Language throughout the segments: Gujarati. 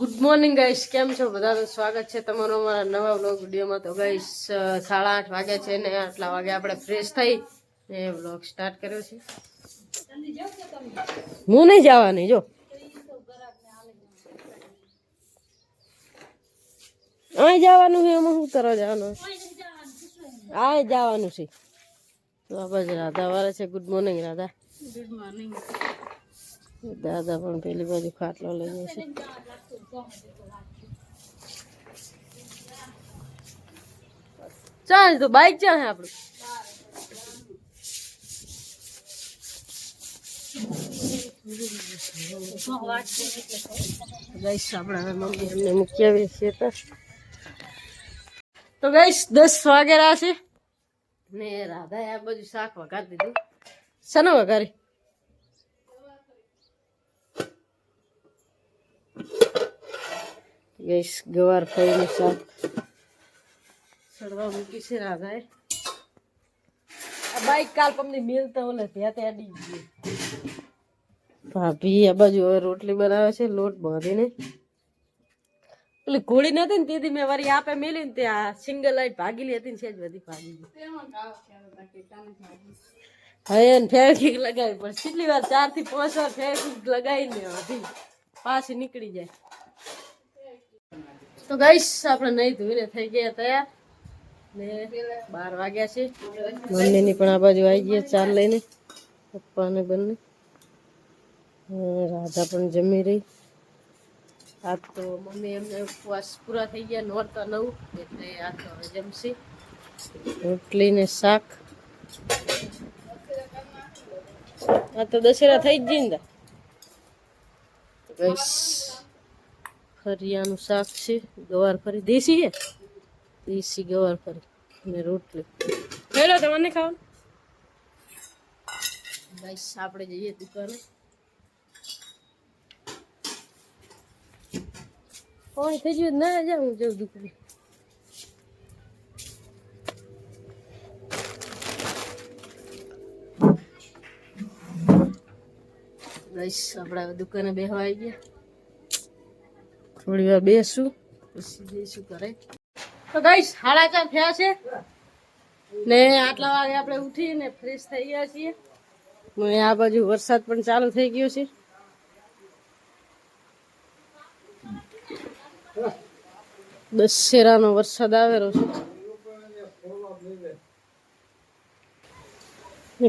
ગુડ મોર્નિંગ ગાઈસ, કેમ છો બધા? તો સ્વાગત છે તમારું અમારા નવા વ્લોગ વિડીયોમાં. તો ગાઈસ 8:30 વાગ્યા છે ને આટલા વાગે આપણે ફ્રેશ થઈ ને વ્લોગ સ્ટાર્ટ કર્યો છે. હું નહીં જવાની, જો અહીં જવાનું છે. એમાં શું કરવા જવાનું? આ જવાનું છે. તો આ બાજુ રાધા વાળા છે. Good morning Radha. Good morning. દાદા પણ પેલી બાજુ ખાટલો લઈ જાય છે. ચાલ તો બાઈક ક્યાં છે આપણું? ગાઈસ આપણે હવે મમ્મી એમને મૂકી આવીએ છીએ. તો ગાઈસ 10 વાગ્યા છે ને રાધાએ આ બધું શાક વઘારી દીધું. શાનો વઘારી? ગાઈસ ગવાર ફળીનું શાક સડવા મૂકી છે રાધાએ. આ બાઈક કાલ પમની મેલતા ઓલે ત્યાં ત્યાં અડી ગઈ. ભાભી આ બાજુ હવે રોટલી બનાવે છે લોટ બાંધીને. પેલી ઘોડી નથી ને તેથી મેં વળી આપે મેલી ને ત્યાં સિંગલ લાઈટ ભાગીલી હતી ને છે જ બધી ભાગી ગઈ. હવે ફેવિક્વિક લગાવી પણ કેટલી વાર 4 થી 5 વાર ફેવિક્વિક લગાવીને હતી પાછી નીકળી જાય. તો ગાઈસ આપણે નહીં ધોઈને થઈ ગયા તૈયાર ને 12 વાગ્યા છે. મમ્મીની પણ આ બાજુ આવી ગયા ચાર લઈને, પપ્પાને બંને. રાધા પણ જમી રહી. આ તો મમ્મી એમને ઉપવાસ પૂરા થઈ ગયા નોરતા 9 એટલે આ તો હવે જમશી. રોટલી ને શાક. આ તો દશેરા થઈ જ જઈને ગાઈસ. ફરિયાનું શાક છે, ગવાર ફરી દેશી છે, દેશી ગવાર ફરી ને રોટલી. હેલો તમને ખાવાનું ગાઈસ. આપણે જઈએ દુકાને. કોણ થઈ ગયું ના જાઉં જવું દુકાને. ગાઈસ આપણે દુકાને બેસવા આવી ગયા. થોડી વાર બેસું પછી જઈશું ઘરે. તો ગાઈસ 4:30 થયા છે ને આટલા વાગે આપણે ઉઠીને ફ્રેશ થઈ ગયા છીએ. આ બાજુ વરસાદ પણ ચાલુ થઈ ગયો છે. દશેરાનો વરસાદ આવેલો છે.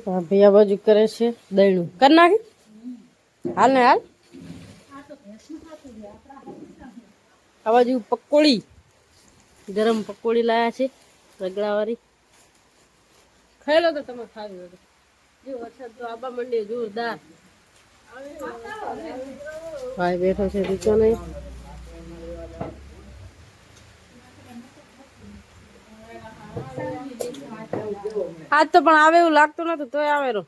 ભાભી આ બાજુ કરે છે દહીણું. કરી નાખી હાલ ને હાલ. આ બાજુ પકોડી, ગરમ પકોડી લાયા છે રગડાવાળી. ખાઈ લો તો તમે ખાવી હોય. જો વરસાદ તો આબા મંડી જોરદાર. ભાઈ બેઠો છે દુકાને. આજ તો પણ આવે એવું લાગતું નતું તોય આવેલો.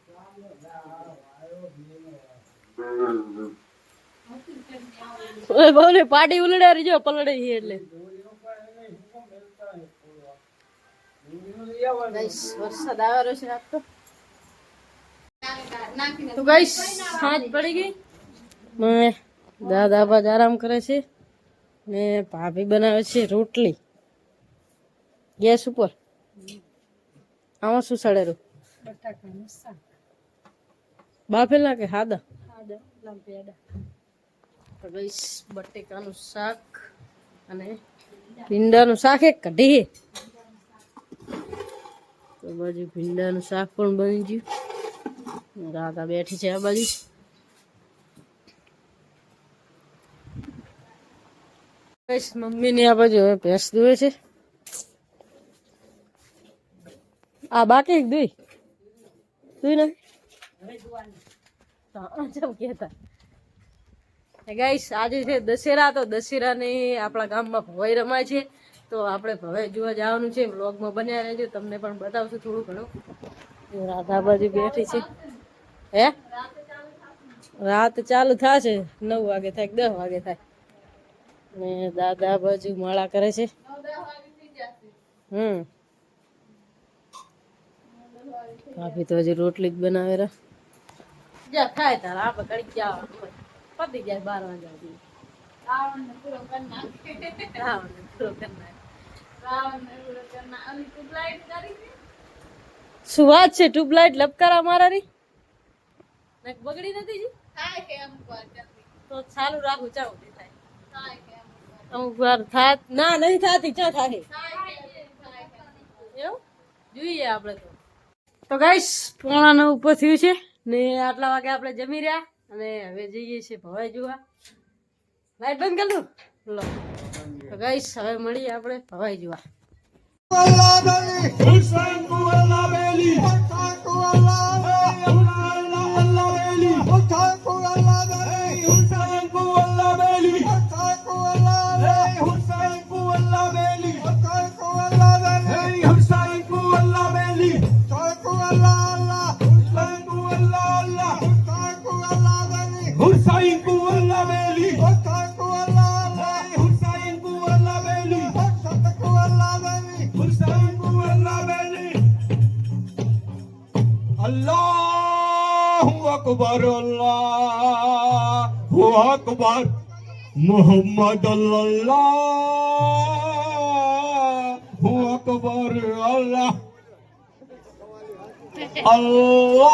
બોલે પાડી ઉલડારી જો પલડે છે એટલે. વરસાદ આવેલો છે આજ તો ગાઈસ. સાંજ પડી ગઈ. દાદા બાજ આરામ કરે છે ને ભાભી બનાવે છે રોટલી ગેસ ઉપર. આમાં શું સડેલું? બટાકાનું શાક. બાફેલા કે હાદા? બટેકાનું શાક અને ભીંડાનું શાક. એક કઢી તો બાજુ ભીંડાનું શાક પણ બની ગયું. રાધા બેઠી છે આ બાજુ. મમ્મી ની આ બાજુ હવે ભેંસ દોવે છે. આ બાકી એક દુઈ દુઈ નાખી કેતા. ગાઈસ આજે છે દશેરા. તો દશેરાની આપણા ગામમાં ભવાઈ રમાય છે તો આપણે ભવાઈ જોવા જવાનું છે. વ્લોગમાં બન્યા રહેજો, તમને પણ બતાવશું થોડું ઘણું. રાધા બાજુ બેઠી છે. હે રાત ચાલુ થશે 9 વાગે થાય 10 વાગે થાય ને દાદા બાજુ માળા કરે છે. ભાભી તો હજી રોટલી જ બનાવે રા. જા થાય તાર આપણે ઘડી જવાનું પતી જાય 12 વાગ્યા. રાવણને પૂરો કરી નાખે. અને ટ્યુબલાઇટ કરી છે. શું વાત છે? ટ્યુબલાઇટ લપકારા મારાની ને બગડી નથી જી? થાય કે અમુક વાર તો ચાલુ રાખું ચાલો થાય. થાય કે અમુક વાર થાત ના નહીં થાતી ચા થાય. એવું જોઈએ આપણે તો ગાઈસ 8:45 ઉપર થયું છે ને આટલા વાગે આપણે જમી રહ્યા અને હવે જઈએ છીએ ભવાઈ જોવા. લાઈટ બંધ કરી દઉં લો તો ગાઈસ હવે મળીએ આપણે ભવાઈ જોવા. Allahu Akbar, Allahu Akbar, Muhammad Allahu Akbar, Allah, Allahu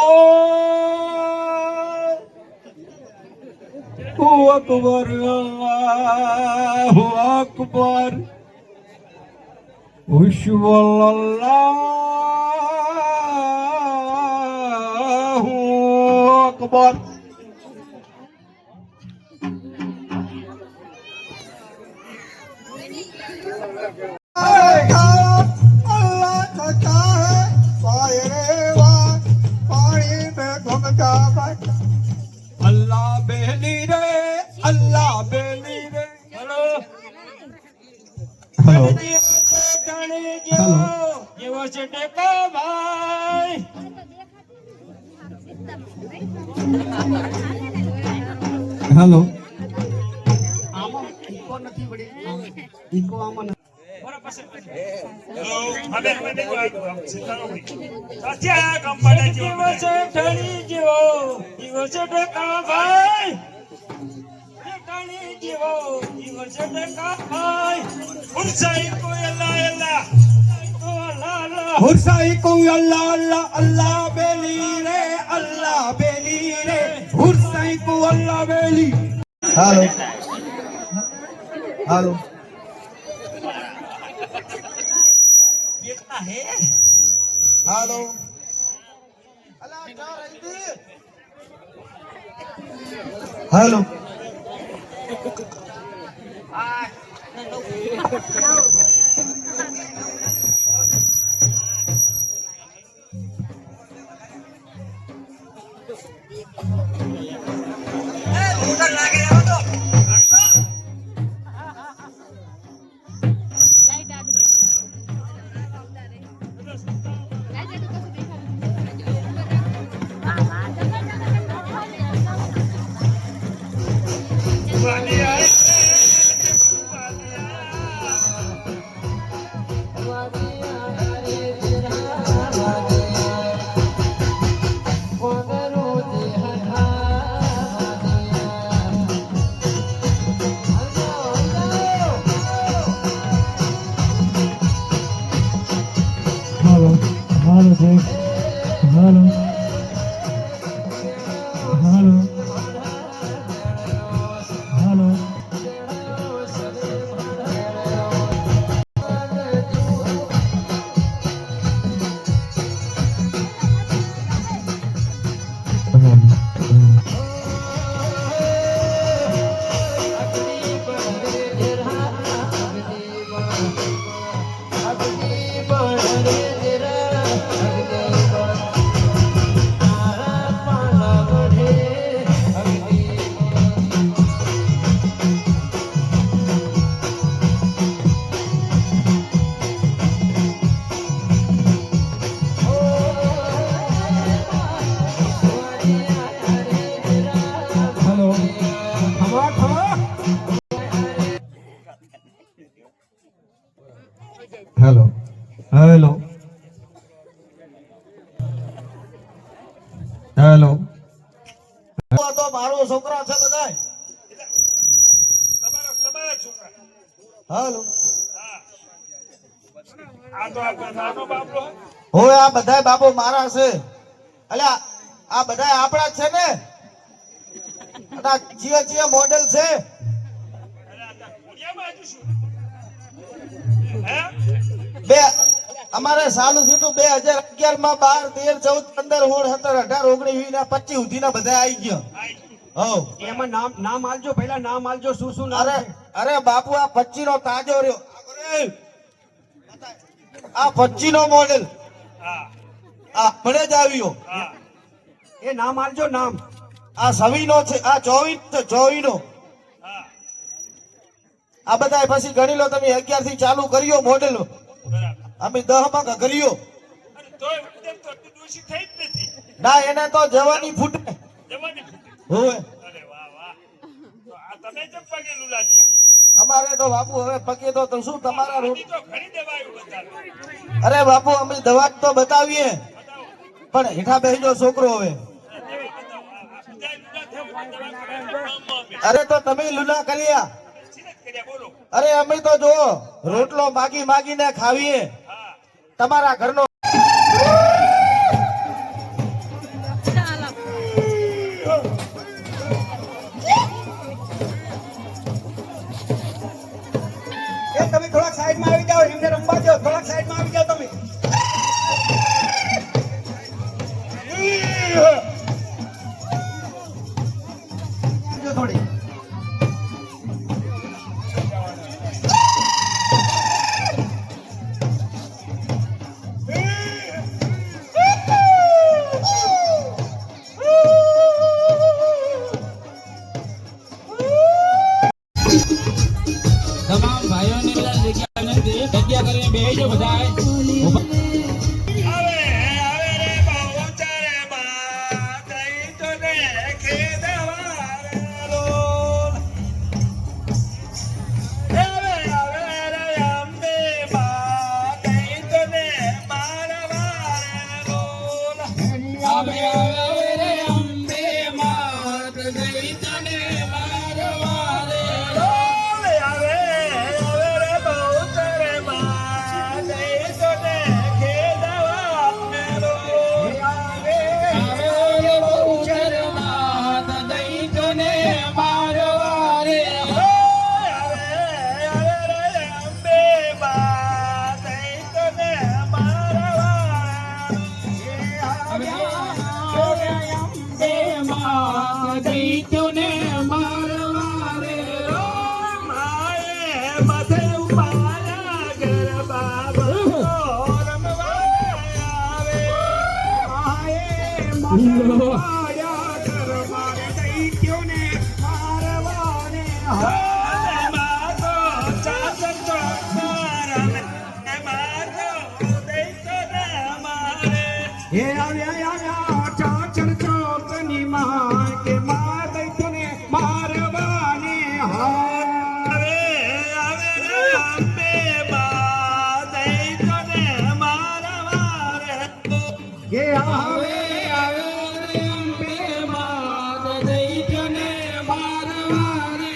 Akbar, Allahu Akbar, Akbar. Allah beli re, Allah beli re. Hello. Hello. Hello. Hursai ko Allah Allah Allah beli re Allah beli re Hursai ko Allah beli. Hello. Hello. Hello. Hello. Hello. Hello, Jake. Hello. Hello. Hello. Hello. Come on, come on. Hello. Hello. Hello. તો મારો છોકરો છે બધાય. તમારો હાલો આ તો આપણો નાનો બાબલો. હોય આ બધાય બાપો મારા છે અલ્યા આ બધાય આપણા જ છે ને અને આ ચિયા મોડેલ છે અરે આ તો ઘોડિયામાં હજુ શું? હે? બે અમારે સાલું થયું 2011 માં 12 13 14 15 16 17 18 19 20 ના 25 સુધીના બધા આવી ગયા આઈ. હો એમાં નામ આલજો, પહેલા નામ આલજો, શું શું નામ અરે છે? અરે બાપુ આ 25 નો તાજો રહ્યો આ 25 નો મોડેલ હા આ ભણે જ આવ્યો હા એ નામ આલજો, નામ. આ 26 નો છે આ 24 નો હા આ બધા પછી ગણી લો તમે 11 થી ચાલુ કર્યો મોડેલ બરાબર. અમે 10 માં કર્યો અને તોય વખતે તો દોષી થઈ જ નથી. ના એને તો જવાની ફૂટે જવાની ફૂટી. હોય અરે વાહ વાહ. તો આ તમે જ પગે લુલા થયા. અમારે તો બાપુ હવે પગે તો શું તમારા રોડ આની તો ઘણી દવાઈઓ બતાવે. અરે બાપુ અમે દવા તો બતાવીએ બતાવો. પણ હેઠા બેસજો છોકરો હવે દવા બતાવો. આ બધાય લુલા થયા હોય દવા કરાવે. અરે તો તમે લુલા કર્યા સિરત કર્યા બોલો. અરે અમે તો જો રોટલો માગી માગીને ખાવીએ હા તમારા ઘરનો એ તમે થોડાક સાઈડમાં આવી જાઓ, એમને રમવા દો, થોડાક સાઈડમાં આવી જાઓ તમે. આવજો થોડી. તમામ ભાઈઓને જગ્યા નથી, જગ્યા કરીને બેસજો બધાય. આવે આવે રે બહુચરે માં દઈ તો ને ખેદવારો. આવે આવે રે અંબે માં દઈ તો ને મારવારો. આવે આવે રે અંબે માત ગઈ તને મારવારે. આવે આવે રે બહુચરે માં દઈ તો ને ખેદવારો. આવે રે બહુચર માત ગઈ તને મારવારે. અંબે માત ગઈ તને મારવારે. એ આવ્યા ચાચર ચોકની માં કે માં દૈત્યોને મારવાને હા. એ આવે આવે રે અંબે માત ગઈ તને મારવારે.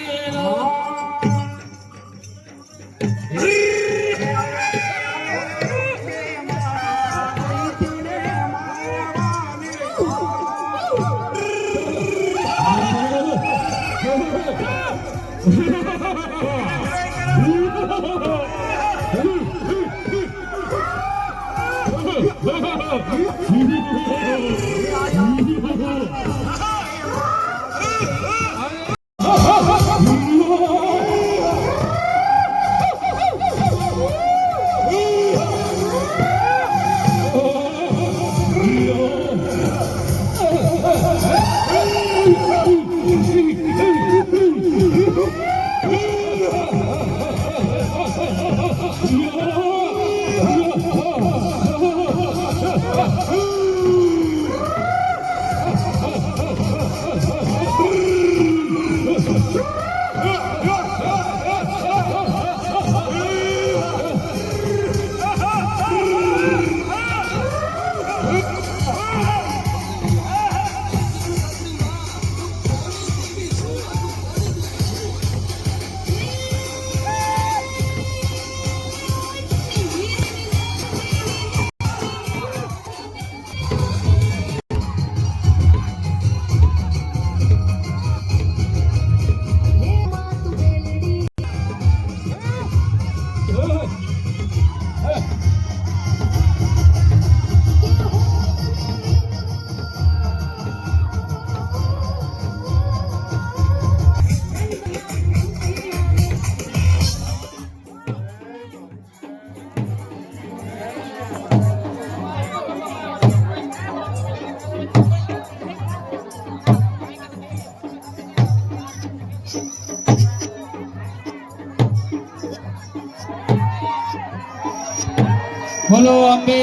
બોલો અંબે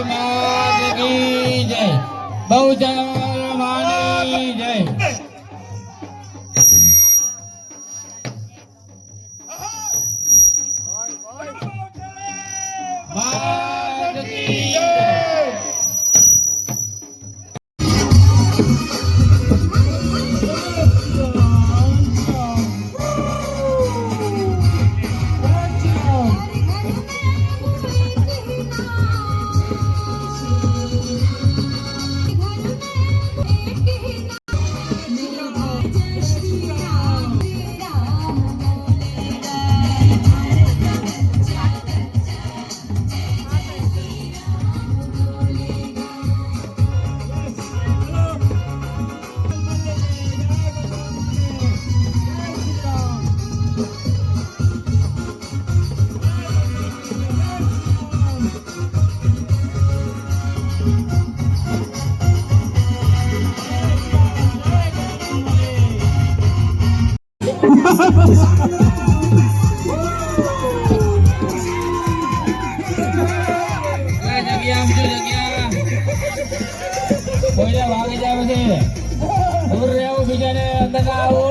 માત કી જય બહુચર માની જય માત કી જય જગ્યા આપજો જગ્યા કોઈને વાગી જાય છે દૂર રહેવું બીજાને અંદર ના આવો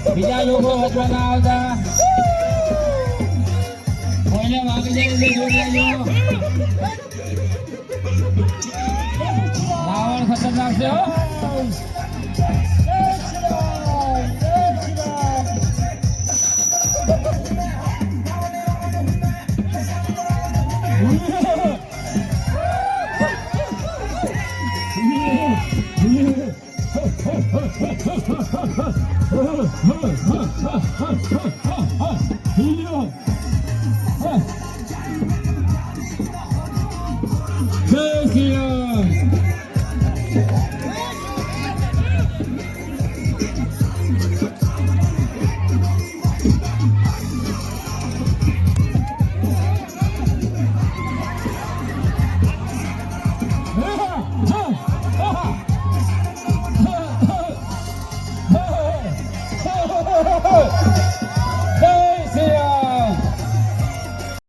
બીજા લોકો વચમાં ના આવતા કોઈને વાગી જાય છે દૂર રહેજો રાવણ ખતરનાક છે હો